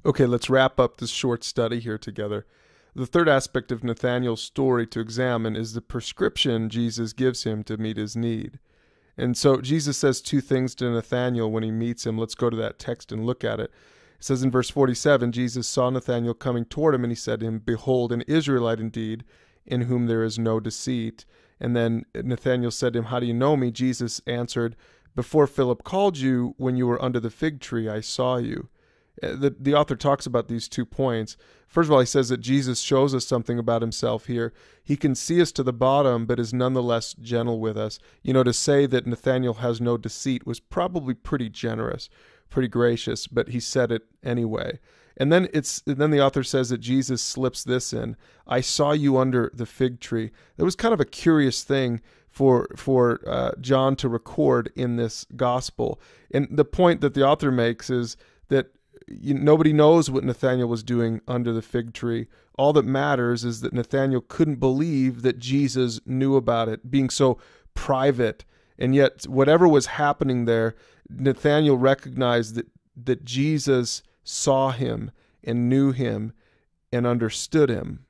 Okay, let's wrap up this short study here together. The third aspect of Nathanael's story to examine is the prescription Jesus gives him to meet his need. And so Jesus says two things to Nathanael when he meets him. Let's go to that text and look at it. It says in verse 47, Jesus saw Nathanael coming toward him, and he said to him, "Behold, an Israelite indeed, in whom there is no deceit." And then Nathanael said to him, "How do you know me?" Jesus answered, "Before Philip called you, when you were under the fig tree, I saw you." The author talks about these 2 points. First of all, he says that Jesus shows us something about himself here. He can see us to the bottom, but is nonetheless gentle with us. You know, to say that Nathanael has no deceit was probably pretty generous, pretty gracious, but he said it anyway. And then the author says that Jesus slips this in: "I saw you under the fig tree." That was kind of a curious thing for John to record in this gospel. And the point that the author makes is that nobody knows what Nathanael was doing under the fig tree. All that matters is that Nathanael couldn't believe that Jesus knew about it, being so private. And yet, whatever was happening there, Nathanael recognized that Jesus saw him and knew him and understood him.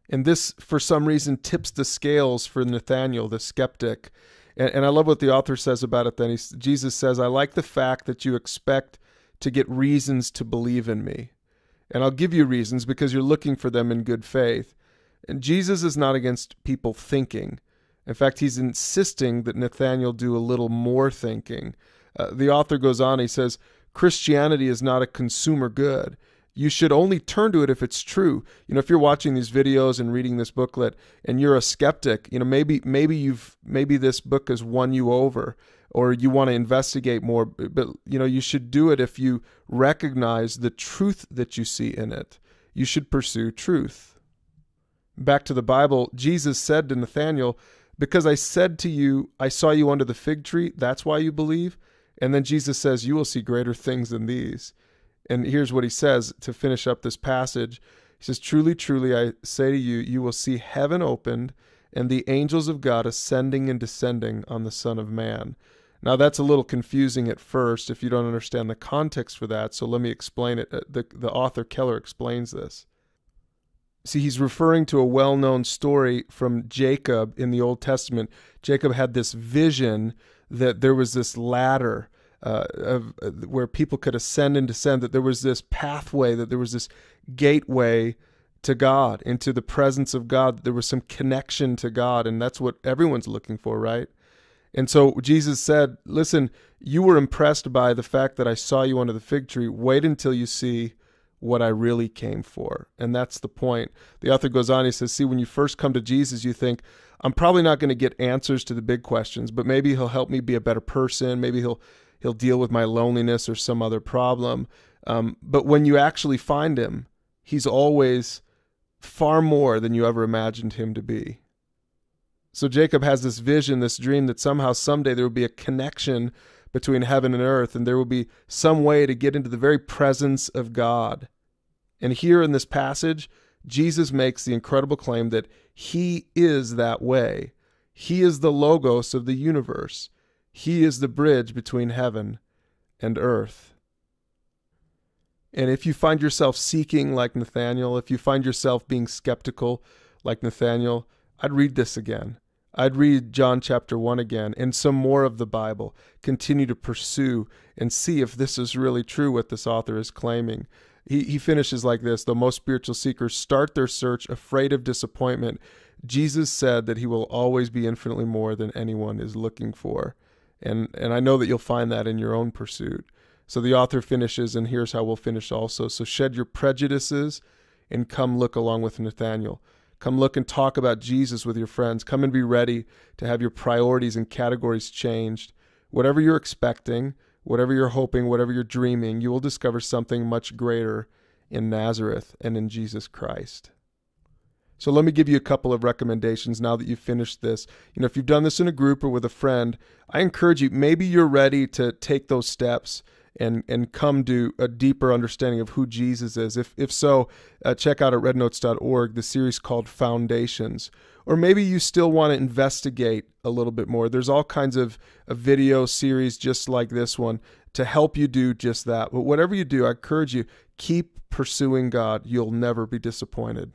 And this, for some reason, tips the scales for Nathanael, the skeptic. And I love what the author says about it then. Jesus says, "I like the fact that you expect to get reasons to believe in me. And I'll give you reasons because you're looking for them in good faith." And Jesus is not against people thinking. In fact, he's insisting that Nathanael do a little more thinking. The author goes on, he says, "Christianity is not a consumer good. You should only turn to it if it's true." You know, if you're watching these videos and reading this booklet and you're a skeptic, you know, maybe this book has won you over, or you want to investigate more, but you know, you should do it if you recognize the truth that you see in it. You should pursue truth. Back to the Bible, Jesus said to Nathanael, "Because I said to you, I saw you under the fig tree, that's why you believe." And then Jesus says, "You will see greater things than these." And here's what he says to finish up this passage. He says, "Truly, truly, I say to you, you will see heaven opened and the angels of God ascending and descending on the Son of Man." Now, that's a little confusing at first if you don't understand the context for that, so let me explain it. The author Keller explains this. See, he's referring to a well-known story from Jacob in the Old Testament. Jacob had this vision that there was this ladder where people could ascend and descend, that there was this pathway, that there was this gateway to God, into the presence of God, that there was some connection to God, and that's what everyone's looking for, right? And so Jesus said, "Listen, you were impressed by the fact that I saw you under the fig tree. Wait until you see what I really came for." And that's the point. The author goes on, he says, "See, when you first come to Jesus, you think, I'm probably not going to get answers to the big questions, but maybe he'll help me be a better person. Maybe he'll deal with my loneliness or some other problem." But when you actually find him, he's always far more than you ever imagined him to be. So Jacob has this vision, this dream, that somehow someday there will be a connection between heaven and earth, and there will be some way to get into the very presence of God. And here in this passage, Jesus makes the incredible claim that he is that way. He is the logos of the universe. He is the bridge between heaven and earth. And if you find yourself seeking like Nathanael, if you find yourself being skeptical like Nathanael, I'd read this again. I'd read John chapter 1 again and some more of the Bible. Continue to pursue and see if this is really true, what this author is claiming. He finishes like this: "Though most spiritual seekers start their search afraid of disappointment, Jesus said that he will always be infinitely more than anyone is looking for." And I know that you'll find that in your own pursuit. So the author finishes, and here's how we'll finish also. "So shed your prejudices and come look along with Nathanael. Come look and talk about Jesus with your friends. Come and be ready to have your priorities and categories changed. Whatever you're expecting, whatever you're hoping, whatever you're dreaming, you will discover something much greater in Nazareth and in Jesus Christ." So let me give you a couple of recommendations now that you've finished this. You know, if you've done this in a group or with a friend, I encourage you, maybe you're ready to take those steps and come to a deeper understanding of who Jesus is? If so, check out at rednotes.org the series called Foundations. Or maybe you still want to investigate a little bit more. There's all kinds of video series just like this one to help you do just that. But whatever you do, I encourage you, keep pursuing God. You'll never be disappointed.